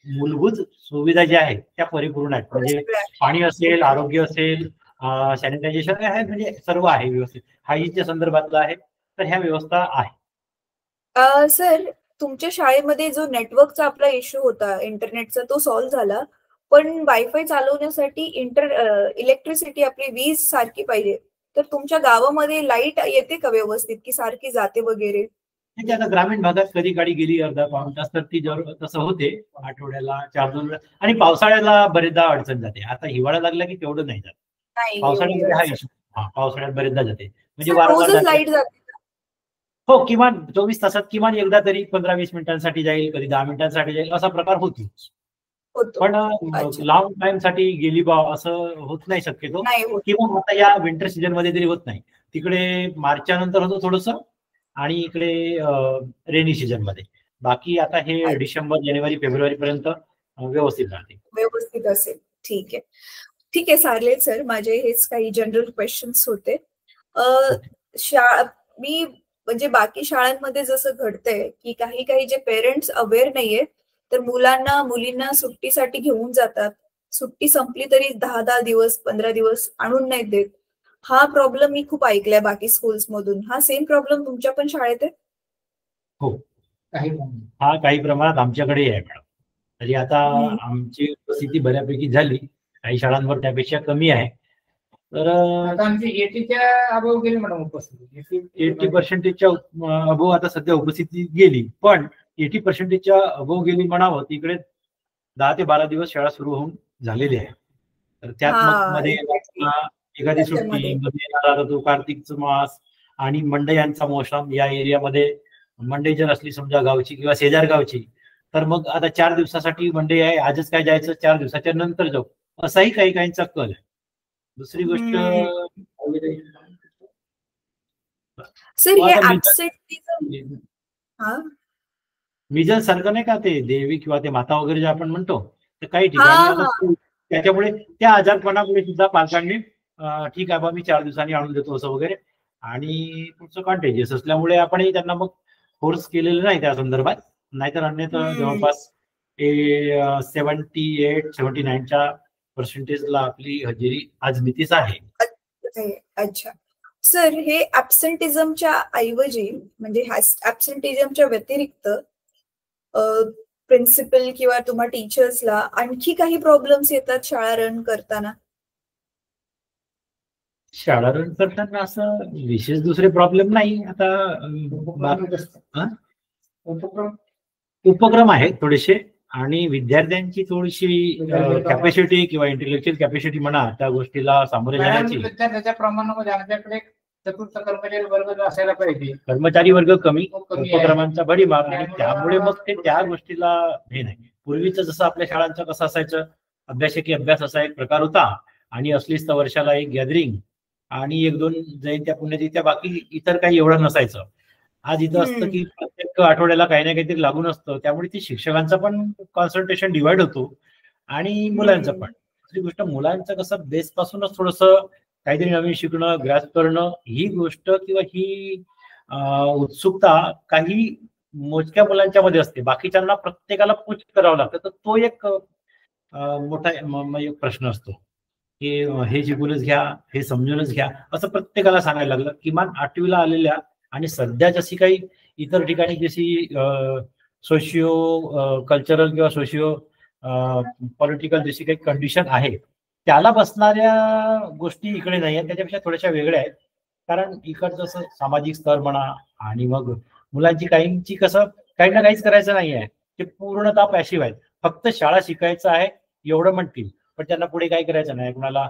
मूलभूत सुविधा ज्या आहेत त्या परिपूर्ण आहेत. म्हणजे पाणी असेल, आरोग्य असेल, सॅनिटायझेशन आहे, म्हणजे सर्व आहे व्यवस्थित. हायजीनच्या संदर्भातलं आहे तर ह्या व्यवस्था आहे. सर, तुमच्या शाळेमध्ये जो नेटवर्कचा आपला इश्यू होता इंटरनेटचा तो सॉल्व्ह झाला, पण वायफाय चालवण्यासाठी इलेक्ट्रिसिटी आपली वीज सारखी पाहिजे, तर तुमच्या गावामध्ये लाईट येते का व्यवस्थित की सारखी जाते वगैरे? आता ग्रामीण भागात कधी गाडी गेली अर्धा पाऊण तास तर ती तसं होते. आठवड्याला 4-2 वेळा, आणि पावसाळ्याला बरेचदा अडचण जाते. आता हिवाळा लागला की तेवढं नाही जात. पावसाळ्यामध्ये हा इश्यू, पावसाळ्यात बरेचदा जाते. म्हणजे वारंवार लाईट जाते. हो, किमान 24 तासात किमान एकदा तरी 15-20 मिनिटांसाठी जाईल, कधी 10 मिनिटांसाठी जाईल, असा प्रकार होतो. पण लॉंग टाइम साठी गेली बा असं होत नाही शक्यतो. किंवा आता या विंटर सीझन मध्ये तरी होत नाही. तिकडे मार्चच्या नंतर होतो थोडस आणि इकडे रेनी सीझन मध्ये. बाकी आता हे डिसेंबर, जानेवारी, फेब्रुवारी पर्यंत व्यवस्थित राहते. व्यवस्थित असेल. ठीक आहे, ठीक आहे. चालेल सर, माझे हेच काही जनरल क्वेश्चन्स होते. मी म्हणजे बाकी शाळांमध्ये जसं घडतंय की काही जे पेरेंट्स अवेअर नाहीये तर मुलींना सुट्टीसाठी घेऊन जातात. सुट्टी संपली तरी 10 दिवस 15 दिवस आणून नाही देत. हा प्रॉब्लेम मी खूप ऐकलाय बाकी स्कूल्स मधून. हा सेम प्रॉब्लेम तुमच्या पण शाळेत आहे? हो, काही प्रमाणात आमच्याकडे आहे मॅडम. तरी आता आमची उपस्थिती बऱ्यापैकी झाली, काही शाळांवर त्यापेक्षा कमी आहे. तर आमची 80च्या अबोव गेली मॅडम उपस्थिती. 80%च्या अबोव आता सध्या उपस्थिती गेली. पण 80%च्या अबोव गेली म्हणावं, तिकडे 10 ते 12 दिवस शाळा सुरू होऊन झालेली आहे. तर त्यात मध्ये एखादी सुट्टी, मध्ये कार्तिकचा मास आणि मंडयांचा मोसम, या एरियामध्ये मंडई जर असली समजा गावची किंवा शेजार गावची, तर मग आता 4 दिवसासाठी मंडई आहे, आजच काय जायचं, 4 दिवसाच्या नंतर जाऊ, असाही काहींचा कल आहे. दुसरी गोष्ट मिजल सारखं नाही का, ते देवी किंवा ते माता वगैरे जे आपण म्हणतो, तर काही ठिकाणी त्याच्यामुळे त्या आजारपणामुळे सुद्धा पालकांनी ठीक आहे बा मी 4 दिवसांनी आणून देतो असं वगैरे, आणि पुढचं कॉन्टेजियस असल्यामुळे आपणही त्यांना मग फोर्स केलेलं नाही त्या संदर्भात. नाहीतर अन्यथा जवळपास 78-79% आपली हजेरी आज भीतीच आहे. अच्छा सर, हे ऍब्सेंटिझमच्या ऐवजी म्हणजे ऍब्सेंटिझमच्या व्यतिरिक्त प्रिन्सिपल किंवा तुम्हा टीचर्सला आणखी काही प्रॉब्लेम्स येतात शाळा रन करताना? शाळा रन करताना असं विशेष दुसरे प्रॉब्लेम नाही. आता उपक्रम आहेत थोडेसे, आणि विद्यार्थ्यांची थोडीशी कॅपॅसिटी किंवा इंटेलेक्च्युअल कॅपॅसिटी म्हणा, त्या गोष्टीला सामोरे जाण्याची. विद्यार्थ्यांच्या प्रमाणामध्ये आमच्याकडे चतुर्थ कर्मचारी वर्ग असायला पाहिजे. कर्मचारी वर्ग कमी, उपक्रमांचा बडी माग, आणि त्यामुळे मग ते त्या गोष्टीला हे नाही. पूर्वीचं जसं आपल्या शाळांचं कसं असायचं, अभ्यास असा एक प्रकार होता, आणि असलीच तर वर्षाला एक गॅदरिंग आणि 1-2 जयंत्या पुण्यतिथ्या, बाकी इतर काही एवढं नसायचं. आज इथं असतं की प्रत्येक आठवड्याला काही ना काहीतरी लागून असतं, त्यामुळे ती शिक्षकांचं पण कॉन्सन्ट्रेशन डिवाइड होतो आणि मुलांचं पण. दुसरी गोष्ट, मुलांचं कसं बेस पासूनच थोडंसं काहीतरी नवीन शिकणं, ग्रॅस्प करणं, ही गोष्ट किंवा ही उत्सुकता काही मोजक्या मुलांच्या मध्ये असते, बाकीच्यांना प्रत्येकाला पुश करावं लागतं. तर तो एक मोठा एक प्रश्न असतो की हे शिकूनच घ्या, हे समजूनच घ्या, असं प्रत्येकाला सांगायला लागलं. किमान 8वीला आलेल्या आणि सध्या जशी काही इतर ठिकाणी जशी सोशिओ कल्चरल किंवा सोशिओ पॉलिटिकल जशी काही कंडिशन आहे, त्याला बसणाऱ्या गोष्टी इकडे नाही आहेत, त्याच्यापेक्षा थोड्याशा वेगळ्या आहेत. कारण इकडचं जसं सामाजिक स्तर म्हणा, आणि मग मुलांची काहींची कसं काही ना काहीच करायचं नाही आहे, ते पूर्णतः पॅशिव्ह आहेत, फक्त शाळा शिकायचं आहे एवढं म्हणतील, पण त्यांना पुढे काही करायचं नाही, कुणाला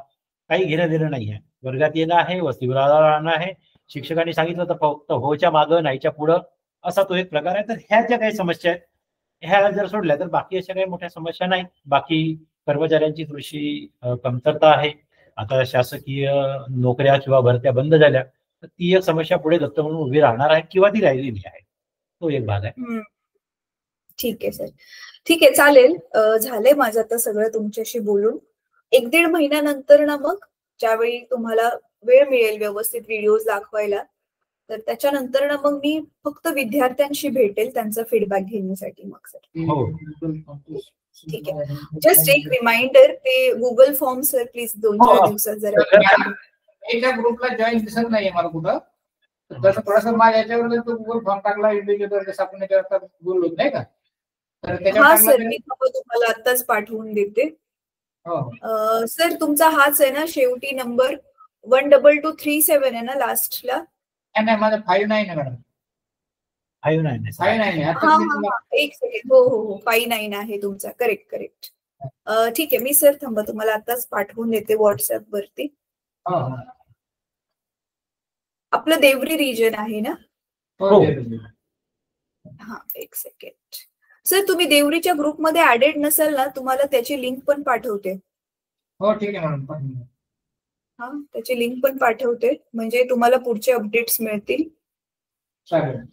काही घेणं देणं नाही आहे. वर्गात येणं आहे, वसतिगृहात राहणं आहे, शिक्षकांनी सांगितलं तर फक्त होच्या मागं नाहीच्या पुढं, असा तो एक प्रकार आहे. तर ह्या ज्या काही समस्या आहेत ह्या जर सोडल्या तर बाकी अशा काही मोठ्या समस्या नाही. बाकी कर्मचाऱ्यांची थोडीशी कमतरता आहे. आता शासकीय नोकऱ्या किंवा भरत्या बंद झाल्या तर ती एक समस्या पुढे दत्त म्हणून उभी राहणार आहे किंवा ती राहिलेली आहे. तो एक भाग आहे. ठीक आहे सर, ठीक आहे, चालेल. झालंय माझं आता सगळं तुमच्याशी बोलून. 1-1.5 महिन्यानंतर ना मग ज्यावेळी तुम्हाला वेळ मिळेल व्यवस्थित व्हिडिओज दाखवायला, तर त्याच्यानंतर ना मग मी फक्त विद्यार्थ्यांशी भेटेल त्यांचा फीडबॅक घेण्यासाठी. मग सर ठीक आहे, जस्ट एक रिमाइंडर, ते गुगल फॉर्म सर प्लीज 2-4 दिवसात जरा. एका ग्रुपला जॉईन दिसत नाहीये मला कुठं, तसं थोडंसं माझ्या याच्यावर तो गुगल फॉर्म टाकला, इंडिव्हिज्युअल जसं आपण याच्यावर बोललो नाही का, तर हा सर मी तुम्हाला आताच पाठवून देते. सर तुमचा हाच आहे ना शेवटी नंबर 12237 आहे ना लास्टला? नाही, माझा 59 आहे मॅडम. 59 एक सेकंड. हो हो हो, 59 आहे तुमचा. करेक्ट. ठीक आहे, मी सर थांबा तुम्हाला आताच पाठवून देते व्हॉट्सअप वरती. आपलं देवरी रिजन आहे ना? हा, एक सेकंड. सर तुम्ही देवरीच्या ग्रुपमध्ये ऍडेड नसाल ना, तुम्हाला त्याची लिंक पण पाठवते. हो ठीक आहे मॅडम. हा, त्याची लिंक पण पाठवते, म्हणजे तुम्हाला पुढचे अपडेट्स मिळतील. चालेल.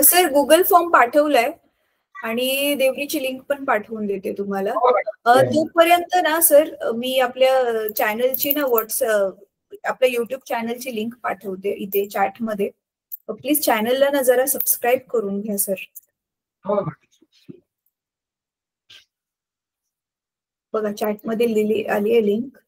सर गुगल फॉर्म पाठवलाय आणि देवरीची लिंक पण पाठवून देते तुम्हाला. तोपर्यंत ना सर मी आपल्या चॅनलची ना आपल्या युट्यूब चॅनलची लिंक पाठवते इथे चॅट मध्ये. प्लीज चॅनलला ना जरा सबस्क्राईब करून घ्या सर. बघा चॅट मध्ये आली आहे लिंक.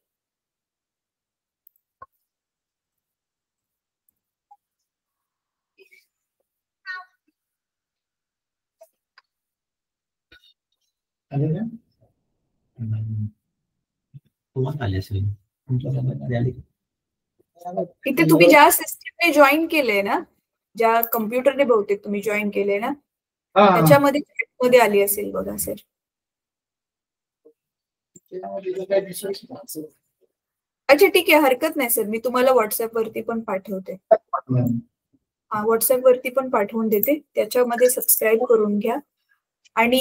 इथे तुम्ही ज्या सिस्टीमने जॉईन केले ना, ज्या कम्प्युटरने बहुतेक तुम्ही जॉईन केले ना, त्याच्यामध्ये चॅट मध्ये आली असेल बघा सर. अच्छा ठीक आहे, हरकत नाही सर, मी तुम्हाला व्हॉट्सअप वरती पण पाठवते. हा, व्हॉट्सअप वरती पण पाठवून देते, त्याच्यामध्ये सबस्क्राईब करून घ्या. आणि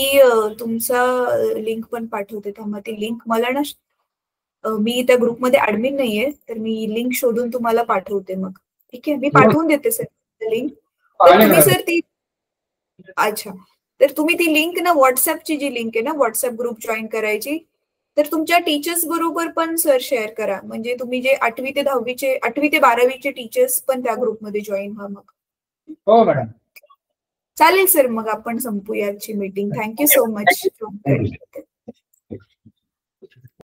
तुमचा लिंक पण पाठवते. त्यामध्ये लिंक मला ना, मी त्या ग्रुपमध्ये ऍडमिन नाहीये, तर मी लिंक शोधून तुम्हाला पाठवते मग. ठीक आहे, मी पाठवून देते सर लिंक. तर तुम्ही सर ती, अच्छा, तर तुम्ही ती लिंक ना, व्हॉट्सअपची जी लिंक आहे ना, व्हॉट्सअप ग्रुप जॉईन करायची, तर तुमच्या टीचर्स बरोबर पण सर शेअर करा. म्हणजे तुम्ही जे 8वी ते 12वीचे टीचर्स पण त्या ग्रुपमध्ये जॉईन व्हा मग. हो मॅडम, चालेल सर, मग आपण संपूया आजची मीटिंग. Thank you so much.